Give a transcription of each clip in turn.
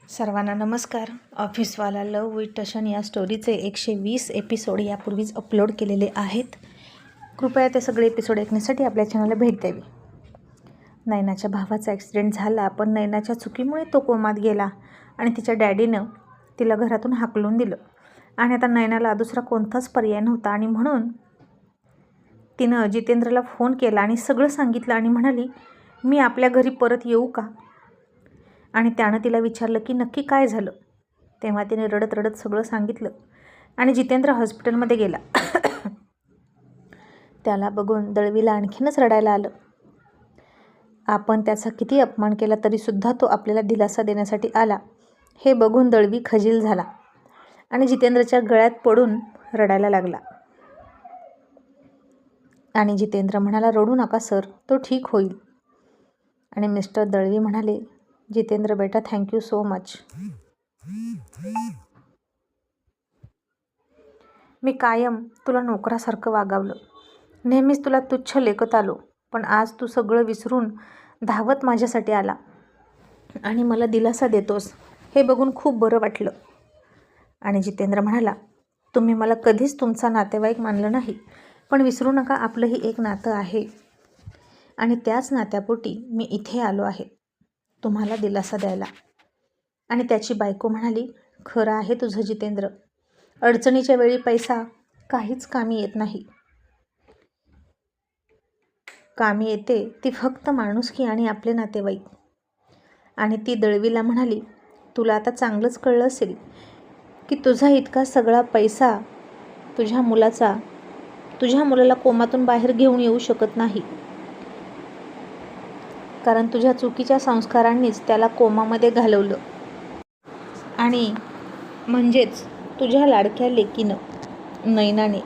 सर्वांना नमस्कार. ऑफिसवाला लव विथ टशन या स्टोरीचे 120 एपिसोड यापूर्वीच अपलोड केलेले आहेत. कृपया ते सगळे एपिसोड ऐकण्यासाठी आपल्या चॅनलला भेट द्यावी. नैनाच्या भावाचा ॲक्सिडेंट झाला, पण नैनाच्या चुकीमुळे तो कोमात गेला आणि तिच्या डॅडीनं तिला घरातून हाकलून दिलं. आणि आता नैनाला दुसरा कोणताच पर्याय नव्हता आणि म्हणून तिनं जितेंद्रला फोन केला आणि सगळं सांगितलं आणि म्हणाली, मी आपल्या घरी परत येऊ का? आणि त्यानं तिला विचारलं की नक्की काय झालं. तेव्हा तिने रडत रडत सगळं सांगितलं आणि जितेंद्र हॉस्पिटलमध्ये गेला. त्याला बघून दळवीला आणखीनच रडायला आलं. आपण त्याचा किती अपमान केला तरीसुद्धा तो आपल्याला दिलासा देण्यासाठी आला हे बघून दळवी खजील झाला आणि जितेंद्रच्या गळ्यात पडून रडायला लागला. आणि जितेंद्र म्हणाला, रडू नका सर, तो ठीक होईल. आणि मिस्टर दळवी म्हणाले, जितेंद्र बेटा, थँक्यू सो मच. मी कायम तुला नोकरासारखं वागवलं, नेहमीच तुला तुच्छ लेखत आलो, पण आज तू सगळं विसरून धावत माझ्यासाठी आला आणि मला दिलासा देतोस हे बघून खूप बरं वाटलं. आणि जितेंद्र म्हणाला, तुम्ही मला कधीच तुमचा नातेवाईक मानलं नाही, पण विसरू नका आपलंही एक नातं आहे आणि त्याच नात्यापोटी मी इथे आलो आहे तुम्हाला दिलासा द्यायला. आणि त्याची बायको म्हणाली, खरं आहे तुझं जितेंद्र, अडचणीच्या वेळी पैसा काहीच कामी येत नाही. कामी येते ती फक्त माणुसकी आणि आपले नातेवाईक. आणि ती दळवीला म्हणाली, तुला आता चांगलंच कळलं असेल की तुझा इतका सगळा पैसा तुझ्या मुलाला कोमातून बाहेर घेऊन येऊ शकत नाही, कारण तुझ्या चुकीच्या संस्कारांनीच त्याला कोमामध्ये घालवलं. आणि म्हणजेच तुझ्या लाडक्या लेकीनं नैनाने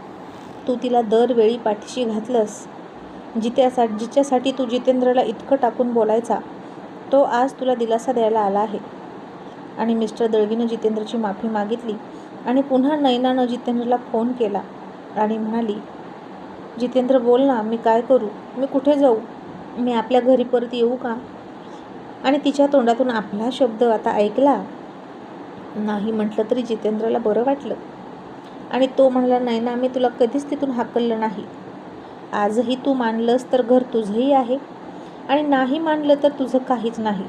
तू तिला दरवेळी पाठीशी घातलंस. जिच्यासाठी तू जितेंद्रला इतकं टाकून बोलायचा, तो आज तुला दिलासा द्यायला आला आहे. आणि मिस्टर दळवीनं जितेंद्रची माफी मागितली आणि पुन्हा नैनानं जितेंद्रला फोन केला आणि म्हणाली, जितेंद्र बोल ना, मी काय करू, मी कुठे जाऊ, मी आपल्या घरी परत येऊ का? आणि तिच्या तोंडातून आपला शब्द आता ऐकला नाही म्हटलं तरी जितेंद्रला बरं वाटलं. आणि तो म्हणाला, नैना, मी तुला कधीच तिथून हाकललं नाही. आजही तू मानलंस तर घर तुझंही आहे आणि नाही मानलं तर तुझं काहीच नाही.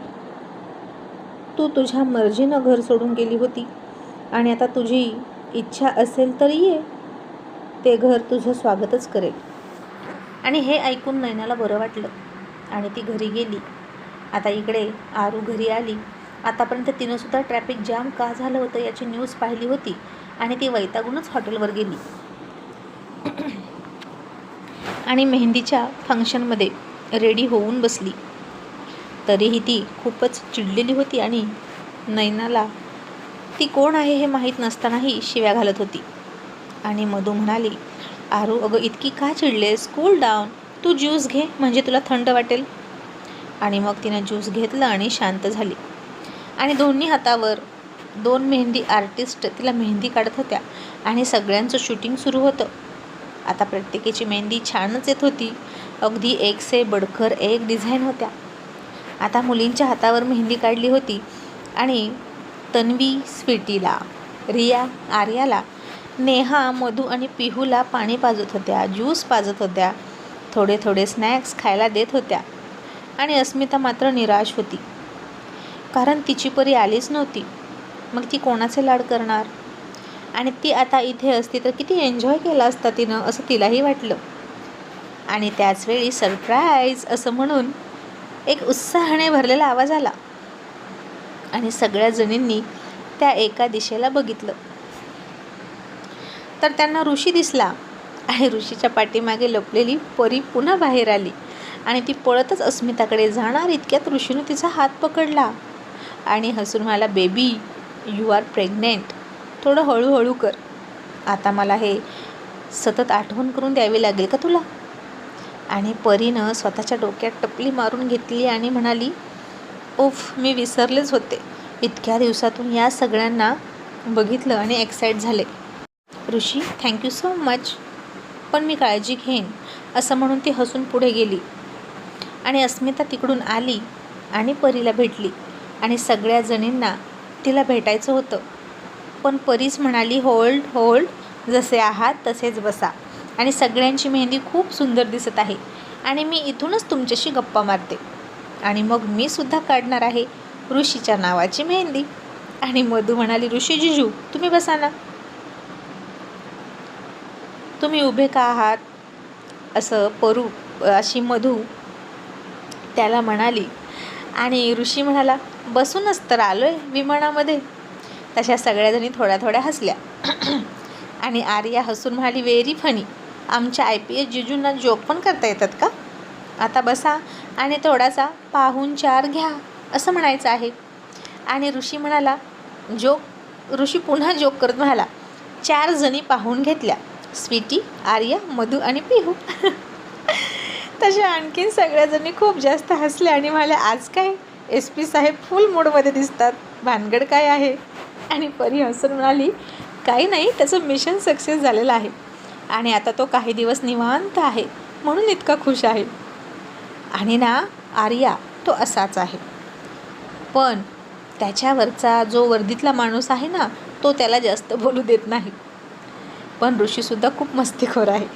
तू तुझ्या मर्जीनं घर सोडून गेली होती आणि आता तुझी इच्छा असेल तर ये, ते घर तुझं स्वागतच करेल. आणि हे ऐकून नैनाला बरं वाटलं आणि ती घरी गेली. आता इकडे आरू घरी आली. आतापर्यंत तिनंसुद्धा ट्रॅफिक जाम का झालं होतं याची न्यूज पाहिली होती आणि ती वैतागूनच हॉटेलवर गेली. आणि मेहंदीच्या फंक्शनमध्ये रेडी होऊन बसली. तरीही ती खूपच चिडलेली होती आणि नैनाला ती कोण आहे हे माहीत नसतानाही शिव्या घालत होती. आणि मधू म्हणाली, आरू अगं इतकी का चिडलेस, कूल डाऊन, तू ज्यूस घे म्हणजे तुला थंड वाटेल. आणि मग तिनं ज्यूस घेतलं आणि शांत झाली. आणि दोन्ही हातावर 2 मेहंदी आर्टिस्ट तिला मेहंदी काढत होत्या आणि सगळ्यांचं शूटिंग सुरू होतं. आता प्रत्येकाची मेहंदी छानच येत होती, अगदी एक से बडकर एक डिझाईन होत्या. आता मुलींच्या हातावर मेहंदी काढली होती आणि तन्वी स्वीटीला, रिया आर्याला, नेहा मधू आणि पिहूला पाणी पाजत होत्या, ज्यूस पाजत होत्या, थोडे थोडे स्नॅक्स खायला देत होत्या. आणि अस्मिता मात्र निराश होती, कारण तिची परी आलीच नव्हती. मग ती कोणाचे लाड करणार? आणि ती आता इथे असती तर किती एन्जॉय केला असता तिनं, असं तिलाही वाटलं. आणि त्याचवेळी सरप्राईज असं म्हणून एक उत्साहाने भरलेला आवाज आला आणि सगळ्या जणींनी त्या एका दिशेला बघितलं तर त्यांना ऋषी दिसला. आणि ऋषीच्या पाठीमागे लपलेली परी पुन्हा बाहेर आली आणि ती पळतच अस्मिताकडे जाणार इतक्यात ऋषीनं तिचा हात पकडला आणि हसून म्हणाला, बेबी यू आर प्रेग्नेंट, थोडं हळूहळू कर. आता मला हे सतत आठवण करून द्यावी लागेल का तुला? आणि परीनं स्वतःच्या डोक्यात टपली मारून घेतली आणि म्हणाली, उफ, मी विसरलेच होते. इतक्या दिवसातून या सगळ्यांना बघितलं आणि एक्साईट झाले. ऋषी थँक्यू सो मच, पण मी काळजी घेईन, असं म्हणून ती हसून पुढे गेली. आणि अस्मिता तिकडून आली आणि परीला भेटली आणि सगळ्या जणींना तिला भेटायचं होतं. पण परीच म्हणाली, होल्ड होल्ड, जसे आहात तसेच बसा, आणि सगळ्यांची मेहंदी खूप सुंदर दिसत आहे आणि मी इथूनच तुमच्याशी गप्पा मारते. आणि मग मी सुद्धा काढणार आहे ऋषीच्या नावाची मेहंदी. आणि मधू म्हणाली, ऋषी जिजू तुम्ही बसा ना, तुम्ही उभे का आहात, असं अशी मधू त्याला म्हणाली. आणि ऋषी म्हणाला, बसूनच तर आलोय विमानामध्ये. तशा सगळ्याजणी थोड्या थोड्या हसल्या. आणि आर्या हसून म्हणाली, व्हेरी फनी, आमच्या IPS जिजूंना जोक पण करता येतात का. आता बसा आणि थोडासा पाहुणचार घ्या, असं म्हणायचं आहे. आणि ऋषी म्हणाला, ऋषी पुन्हा जोक करत म्हणाला, 4 जणी पाहून घेतल्या, स्वीटी, आर्या, मधू आणि पिहू. तशा आणखीन सगळ्याजणी खूप जास्त हसल्या आणि म्हणाल्या, आज काय SP साहेब फुल मूडमध्ये दिसतात, भानगड काय आहे. आणि परी हसून म्हणाली, काही नाही, त्याचं मिशन सक्सेस झालेलं आहे आणि आता तो काही दिवस निवांत आहे म्हणून इतका खुश आहे. आणि ना आर्या, तो असाच आहे, पण त्याच्यावरचा जो वर्दीतला माणूस आहे ना, तो त्याला जास्त बोलू देत नाही. पण ऋषीसुद्धा खूप मस्तीखोर आहे.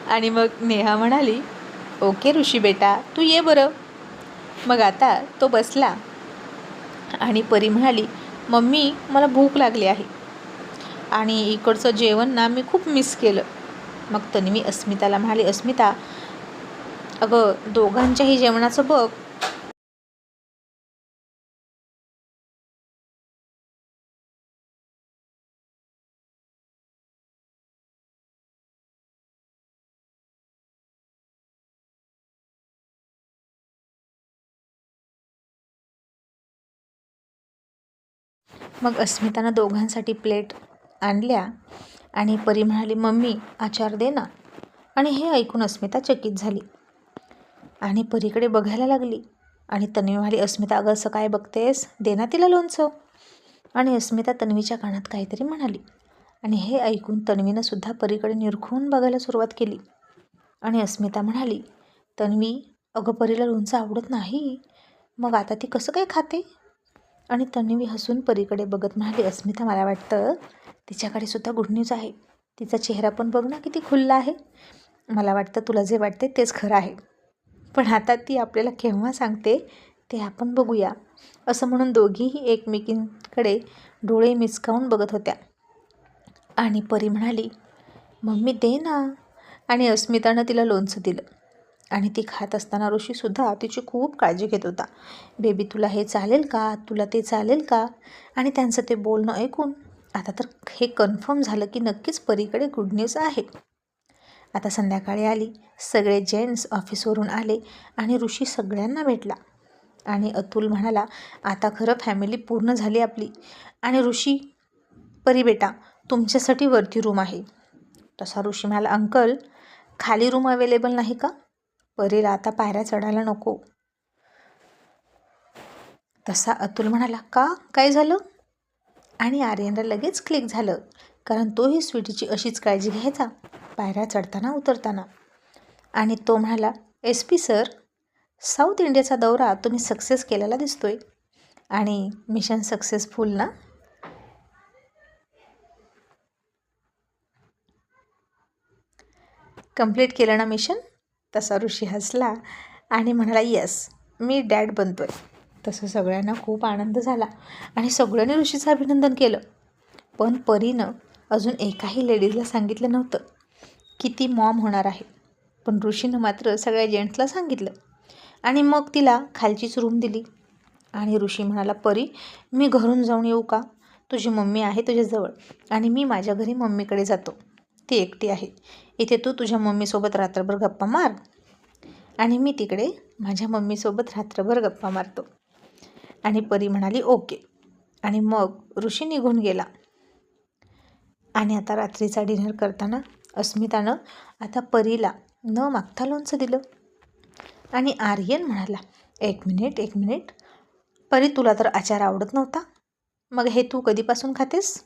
आणि मग नेहा म्हणाली, ओके ऋषी बेटा, तू ये बरं. मग आता तो बसला आणि परी म्हणाली, मम्मी मला भूक लागली आहे आणि इकडचं जेवण ना मी खूप मिस केलं. मग तन्वी अस्मिताला म्हणाली, अस्मिता अगं दोघांच्याही जेवणाचं बघ. मग अस्मितानं दोघांसाठी प्लेट आणल्या आणि परी म्हणाली, मम्मी आचार दे ना. आणि हे ऐकून अस्मिता चकित झाली आणि परीकडे बघायला लागली. आणि तन्वी म्हणाली, अस्मिता अगं असं काय बघतेस, दे ना तिला लोणचं. आणि अस्मिता तन्वीच्या कानात काहीतरी म्हणाली आणि हे ऐकून तन्वीनं सुद्धा परीकडे निरखून बघायला सुरुवात केली. आणि अस्मिता म्हणाली, तन्वी अगं परीला लोणचं आवडत नाही, मग आता ती कसं काय खाते. आणि तन्वी हसून परीकडे बघत म्हणाली, अस्मिता मला वाटतं तिच्याकडे सुद्धा गुड न्यूज आहे. तिचा चेहरा पण बघ ना किती खुल्ला आहे. मला वाटतं तुला जे वाटते तेच खरं आहे, पण आता ती आपल्याला केव्हा सांगते ते आपण बघूया. असं म्हणून दोघीही एकमेकींकडे डोळे मिचकावून बघत होत्या. आणि परी म्हणाली, मम्मी दे ना. आणि अस्मितानं तिला लोणचं दिलं आणि ती खात असताना ऋषीसुद्धा तिची खूप काळजी घेत होता. बेबी तुला हे चालेल का, तुला ते चालेल का. आणि त्यांचं ते बोलणं ऐकून आता तर हे कन्फर्म झालं की नक्कीच परीकडे गुड न्यूज आहे. आता संध्याकाळी आली, सगळे जेंट्स ऑफिसवरून आले आणि ऋषी सगळ्यांना भेटला. आणि अतुल म्हणाला, आता खरं फॅमिली पूर्ण झाली आपली. आणि ऋषी, परी बेटा तुमच्यासाठी वरती रूम आहे. तसा ऋषी म्हणाला, अंकल खाली रूम अवेलेबल नाही का. परीला आता पायऱ्या चढायला नको. तसा अतुल म्हणाला, का काय झालं. आणि आर्यनला लगेच क्लिक झालं, कारण तोही स्वीटीची अशीच काळजी घ्यायचा पायऱ्या चढताना उतरताना. आणि तो म्हणाला, SP सर, साऊथ इंडियाचा दौरा तुम्ही सक्सेस केलेला दिसतोय आणि मिशन सक्सेसफुल ना. कंप्लीट केलं ना मिशन. तसा ऋषी हसला आणि म्हणाला, येस मी डॅड बनतोय. तसं सगळ्यांना खूप आनंद झाला आणि सगळ्यांनी ऋषीचं अभिनंदन केलं. पण परीनं अजून एकाही लेडीजला सांगितलं नव्हतं की ती मॉम होणार आहे. पण ऋषीनं मात्र सगळ्या जेंट्सला सांगितलं आणि मग तिला खालचीच रूम दिली. आणि ऋषी म्हणाला, परी मी घरून जाऊन येऊ का, तुझी मम्मी आहे तुझ्याजवळ आणि मी माझ्या घरी मम्मीकडे जातो, ती एकटी आहे. इथे तू तुझ्या मम्मीसोबत रात्रभर गप्पा मार आणि मी तिकडे माझ्या मम्मीसोबत रात्रभर गप्पा मारतो. आणि परी म्हणाली, ओके. आणि मग ऋषी निघून गेला. आणि आता रात्रीचा डिनर करताना अस्मितानं आता परीला न मागता लोणचं दिलं. आणि आर्यन म्हणाला, एक मिनिट, परी तुला तर आचार आवडत नव्हता, मग हे तू कधीपासून खातेस.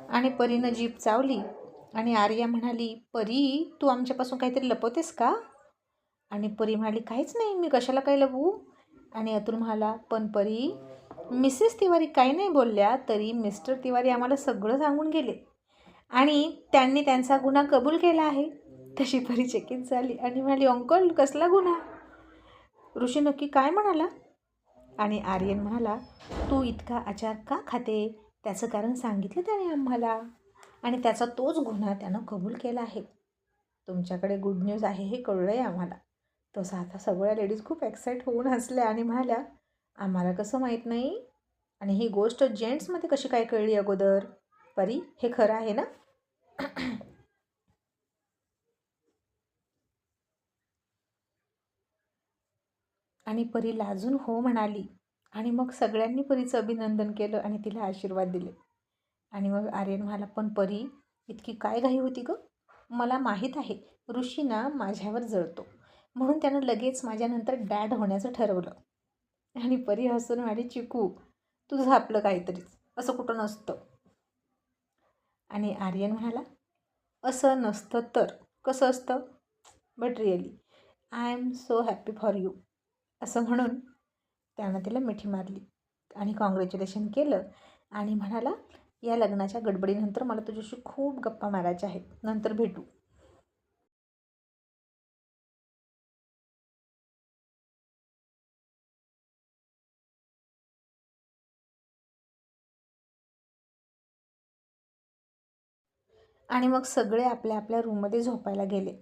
आणि परीनं जीभ चावली आणि आर्या म्हणाली, परी तू आमच्यापासून काहीतरी लपवतेस का? आणि परी म्हणाली, काहीच नाही, मी कशाला काही लपवू? आणि अतुल म्हणाला, पण परी मिसेस तिवारी काही नाही बोलल्या तरी मिस्टर तिवारी आम्हाला सगळं सांगून गेले आणि त्यांनी त्यांचा गुन्हा कबूल केला आहे. तशी परी चकित झाली आणि म्हणाली, अंकल कसला गुन्हा? ऋषी नक्की काय म्हणाला? आणि आर्यन म्हणाला, तू इतका आचार का खाते? त्याचं कारण सांगितलं त्याने आम्हाला आणि त्याचा तोच गुन्हा त्यानं कबूल केला आहे. तुमच्याकडे गुड न्यूज आहे हे कळलं आहे आम्हाला. तसं आता सगळ्या लेडीज खूप एक्साईट होऊन हसल्या आणि म्हणाल्या, आम्हाला कसं माहीत नाही आणि ही गोष्ट जेंट्समध्ये कशी काय कळली अगोदर? परी हे खरं आहे ना? आणि परी लाजून हो म्हणाली आणि मग सगळ्यांनी परीचं अभिनंदन केलं आणि तिला आशीर्वाद दिले. आणि मग आर्यन म्हणाला, पण परी इतकी काय घाई होती गं? मला माहीत आहे ऋषी ना माझ्यावर जळतो म्हणून त्यानं लगेच माझ्यानंतर डॅड होण्याचं ठरवलं. आणि परी हसून म्हणाली, चिकू तुझं आपलं काहीतरीच, असं कुठं नसतं. आणि आर्यन म्हणाला, असं नसतं तर कसं असतं? But really I am so happy for you, असं म्हणून त्यानं तिला मिठी मारली आणि कॉंग्रॅच्युलेशन केलं आणि म्हणाला, या लग्नाच्या गडबडीनंतर मला तुझ्याशी खूप गप्पा मारायच्या आहेत, नंतर भेटू. आणि मग सगळे आपल्या आपल्या रूममध्ये झोपायला गेले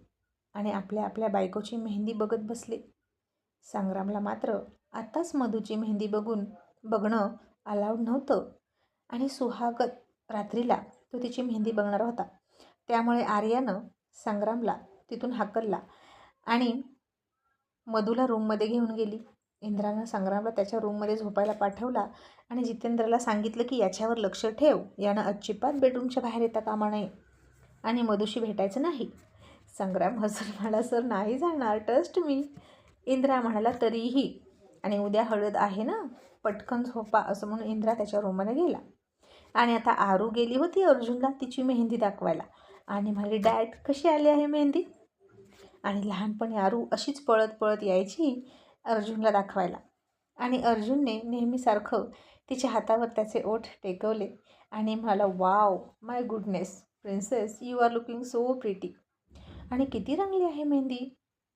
आणि आपल्या आपल्या बायकोची मेहंदी बघत बसले. संग्रामला मात्र आत्ताच मधूची मेहंदी बघणं अलाउड नव्हतं आणि सुहागत रात्रीला तो तिची मेहंदी बघणार होता. त्यामुळे आर्यानं संग्रामला तिथून हाकलला आणि मधूला रूममध्ये घेऊन गेली. इंद्रानं संग्रामला त्याच्या रूममध्ये झोपायला पाठवला आणि जितेंद्रला सांगितलं की याच्यावर लक्ष ठेव, यानं अजिबात बेडरूमच्या बाहेर येता कामा नये आणि मधुशी भेटायचं नाही. संग्राम हसून म्हणाला, सर नाही जाणार, ट्रस्ट मी. इंद्रा म्हणाला, तरीही आणि उद्या हळद आहे ना, पटकन झोपा, असं म्हणून इंद्रा त्याच्या रूममध्ये गेला. आणि आता आरू गेली होती अर्जुनला तिची मेहंदी दाखवायला आणि म्हणाली, डॅड कशी आली आहे मेहंदी? आणि लहानपणी आरू अशीच पळत पळत यायची अर्जुनला दाखवायला आणि अर्जुनने नेहमीसारखं तिच्या हातावर त्याचे ओठ टेकवले आणि म्हणाला, wow my goodness princess, you are looking so pretty. आणि किती रंगली आहे मेहंदी,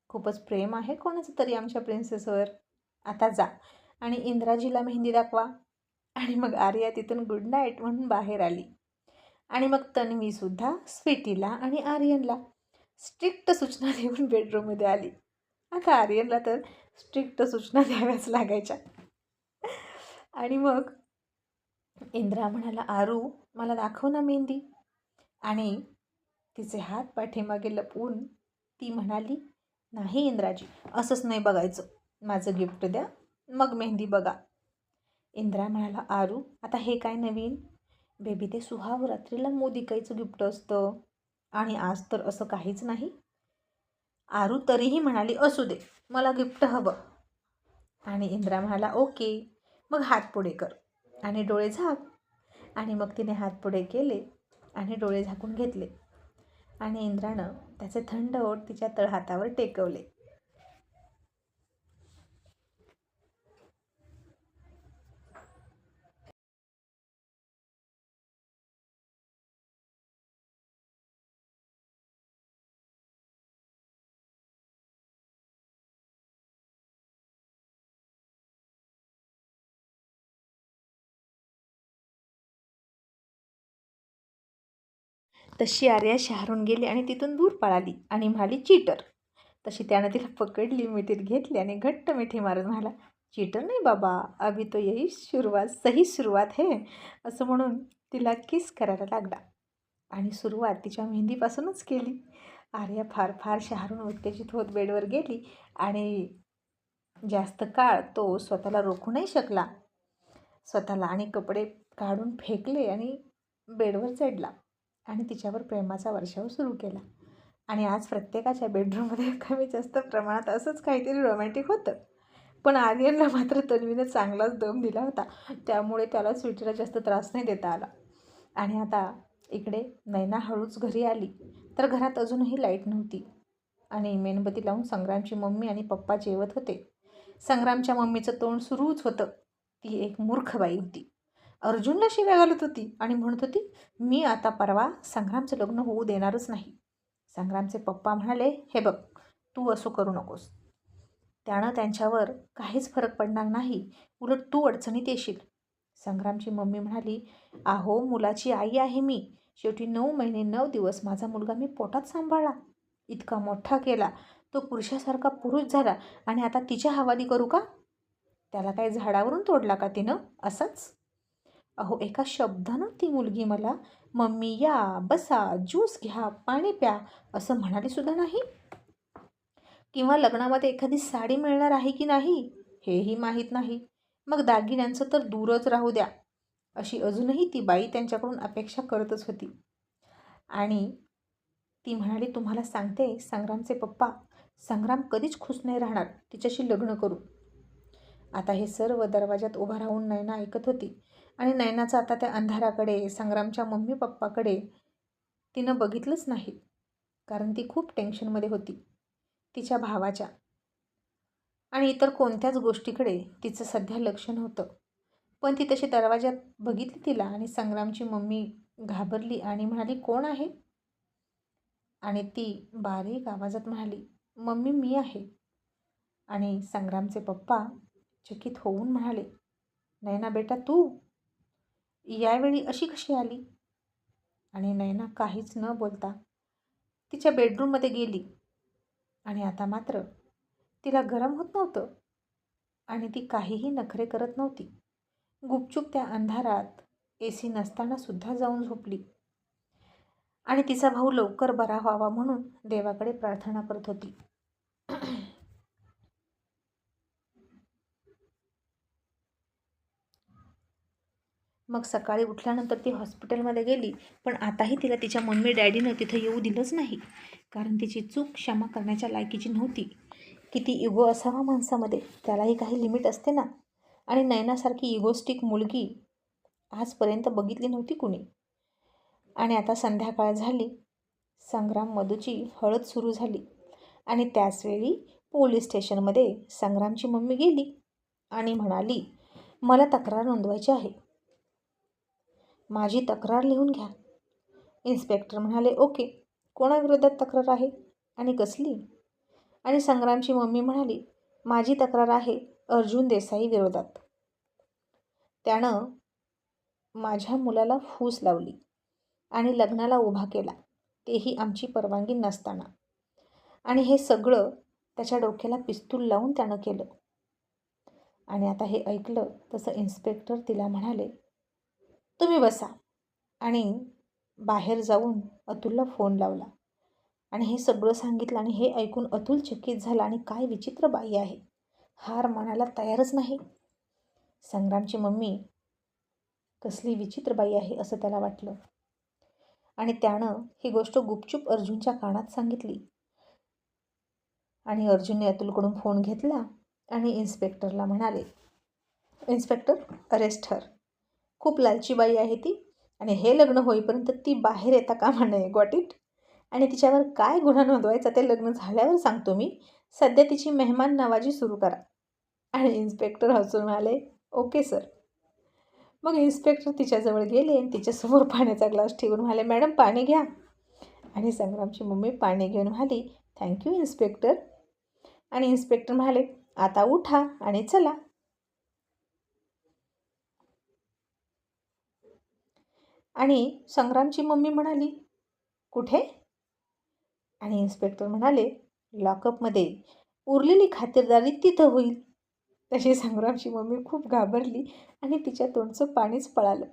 खूपच प्रेम आहे कोणाचं तरी आमच्या प्रिन्सेसवर. आता जा आणि इंद्राजीला मेहंदी दाखवा. आणि मग आर्या तिथून गुड नाईट म्हणून बाहेर आली आणि मग तन्वीसुद्धा स्वीटीला आणि आर्यनला स्ट्रिक्ट सूचना देऊन बेडरूममध्ये आली. आता आर्यनला तर स्ट्रिक्ट सूचना द्याव्याच लागायच्या. आणि मग इंद्रा म्हणाला, आरू मला दाखव ना मेहंदी. आणि तिचे हात पाठीमागे लपवून ती म्हणाली, नाही इंद्राजी, असंच नाही बघायचं, माझं गिफ्ट द्या मग मेहंदी बघा. इंद्रा म्हणाला, आरू आता हे काय नवीन? बेबी ते सुहाग रात्रीला मोदिकाईचं गिफ्ट असतं आणि आज तर असं काहीच नाही. आरू तरीही म्हणाली, असू दे, मला गिफ्ट हवं. आणि इंद्रा म्हणाला, ओके मग हात पुढे कर आणि डोळे झाक. आणि मग तिने हात पुढे केले आणि डोळे झाकून घेतले आणि इंद्रानं त्याचे थंड ओठ तिच्या तळहातावर टेकवले. तशी आर्या शहरून गेली आणि तिथून दूर पळाली आणि म्हणाली, चीटर. तशी त्यानं तिला पकडली, मिठीत घेतली आणि घट्ट मिठी मारून म्हणाला, चीटर नाही बाबा, अभी तो यही सही सुरुवात है, असं म्हणून तिला किस करायला लागला. आणि सुरुवात तिच्या मेहंदीपासूनच केली. आर्या फार फार शहरून उत्तेजित होत बेडवर गेली आणि जास्त काळ तो स्वतःला रोखू नाही शकला स्वतःला आणि कपडे काढून फेकले आणि बेडवर चढला आणि तिच्यावर प्रेमाचा वर्षाव सुरू केला. आणि आज प्रत्येकाच्या बेडरूममध्ये कमी जास्त प्रमाणात असंच काहीतरी रोमॅन्टिक होतं. पण आर्यनला मात्र तन्वीनं चांगलाच दम दिला होता, त्यामुळे त्याला स्वीटीला जास्त त्रास नाही देता आला. आणि आता इकडे नैना हळूच घरी आली तर घरात अजूनही लाईट नव्हती आणि मेणबत्ती लावून संग्रामची मम्मी आणि पप्पा जेवत होते. संग्रामच्या मम्मीचं तोंड सुरूच होतं. ती एक मूर्ख बाई होती. अर्जुनला शिव्या घालत होती आणि म्हणत होती, मी आता परवा संग्रामचं लग्न होऊ देणारच नाही. संग्रामचे पप्पा म्हणाले, हे बघ, तू असं करू नकोस. त्यानं त्यांच्यावर काहीच फरक पडणार नाही, उलट तू अडचणीत येशील. संग्रामची मम्मी म्हणाली, अहो, मुलाची आई आहे मी. शेवटी 9 महिने 9 दिवस माझा मुलगा मी पोटात सांभाळला, इतका मोठा केला, तो पुरुषासारखा पुरुष झाला आणि आता तिच्या हवाली करू का? त्याला काय झाडावरून तोडला का तिनं असंच? अहो, एका शब्दानं ती मुलगी मला मम्मी या, बसा, ज्यूस घ्या, पाणी प्या असं म्हणाली सुद्धा नाही. किंवा लग्नामध्ये एखादी साडी मिळणार आहे की नाही हेही माहीत नाही. मग दागिन्यांचं तर दूरच राहू द्या. अशी अजूनही ती बाई त्यांच्याकडून अपेक्षा करतच होती. आणि ती म्हणाली, तुम्हाला सांगते संग्रामचे पप्पा, संग्राम कधीच खुश नाही राहणार तिच्याशी लग्न करू. आता हे सर्व दरवाजात उभा राहून नैना ऐकत होती आणि नैनाचं आता त्या अंधाराकडे, संग्रामच्या मम्मी पप्पाकडे तिनं बघितलंच नाही. कारण ती खूप टेन्शनमध्ये होती तिच्या भावाच्या आणि इतर कोणत्याच गोष्टीकडे तिचं सध्या लक्ष नव्हतं. पण ती तशी दरवाजात बघितली तिला आणि संग्रामची मम्मी घाबरली आणि म्हणाली, कोण आहे? आणि ती बारीक आवाजात म्हणाली, मम्मी मी आहे. आणि संग्रामचे पप्पा चकित होऊन म्हणाले, नैना बेटा तू यावेळी अशी कशी आली? आणि नैना काहीच न बोलता तिच्या बेडरूममध्ये गेली. आणि आता मात्र तिला गरम होत नव्हतं आणि ती काहीही नखरे करत नव्हती. गुपचूप त्या अंधारात AC नसताना सुद्धा जाऊन झोपली आणि तिचा भाऊ लवकर बरा व्हावा म्हणून देवाकडे प्रार्थना करत होती. मग सकाळी उठल्यानंतर ती हॉस्पिटलमध्ये गेली, पण आताही तिला तिच्या मम्मी डॅडीनं तिथं येऊ दिलंच नाही. कारण तिची चूक क्षमा करण्याच्या लायकीची नव्हती. किती इगो असावा माणसामध्ये, त्यालाही काही लिमिट असते ना. आणि नैनासारखी इगोस्टिक मुलगी आजपर्यंत बघितली नव्हती कुणी. आणि आता संध्याकाळ झाली. संग्राम मधूची हळद सुरू झाली आणि त्याचवेळी पोलीस स्टेशनमध्ये संग्रामची मम्मी गेली आणि म्हणाली, मला तक्रार नोंदवायची आहे. माझी तक्रार लिहून घ्या. इन्स्पेक्टर म्हणाले, ओके, कोणाविरोधात तक्रार आहे आणि कसली? आणि संग्रामची मम्मी म्हणाली, माझी तक्रार आहे अर्जुन देसाई विरोधात. त्यानं माझ्या मुलाला फूस लावली आणि लग्नाला उभा केला, तेही आमची परवानगी नसताना. आणि हे सगळं त्याच्या डोक्याला पिस्तूल लावून त्यानं केलं. आणि आता हे ऐकलं तसं इन्स्पेक्टर तिला म्हणाले, तुम्ही बसा. आणि बाहेर जाऊन अतुलला फोन लावला आणि हे सगळं सांगितलं. आणि हे ऐकून अतुल चकित झाला आणि काय विचित्र बाई आहे, हार मानायला तयारच नाही. संग्रामची मम्मी कसली विचित्र बाई आहे असं त्याला वाटलं. आणि त्यानं ही गोष्ट गुपचूप अर्जुनच्या कानात सांगितली. आणि अर्जुनने अतुलकडून फोन घेतला आणि इन्स्पेक्टरला म्हणाले, इन्स्पेक्टर अरेस्ट हर. खूप लालची बाई आहे ती आणि हे लग्न होईपर्यंत ती बाहेर येता कामा नये, गॉट इट. आणि तिच्यावर काय गुन्हा नोंदवायचा ते लग्न झाल्यावर सांगतो मी, सध्या तिची मेहमान नवाजी सुरू करा. आणि इन्स्पेक्टर हसून म्हणाले, ओके सर. मग इन्स्पेक्टर तिच्याजवळ गेले आणि तिच्यासमोर पाण्याचा ग्लास ठेवून म्हणाले, मॅडम पाणी घ्या. आणि संग्रामची मम्मी पाणी घेऊन म्हणाली, थँक्यू इन्स्पेक्टर. आणि इन्स्पेक्टर म्हणाले, आता उठा आणि चला. आणि संग्रामची मम्मी म्हणाली, कुठे? आणि इन्स्पेक्टर म्हणाले, लॉकअपमध्ये. उरलेली खातिरदारी तिथं होईल. तशी संग्रामची मम्मी खूप घाबरली आणि तिच्या तोंडचं पाणीच पळालं.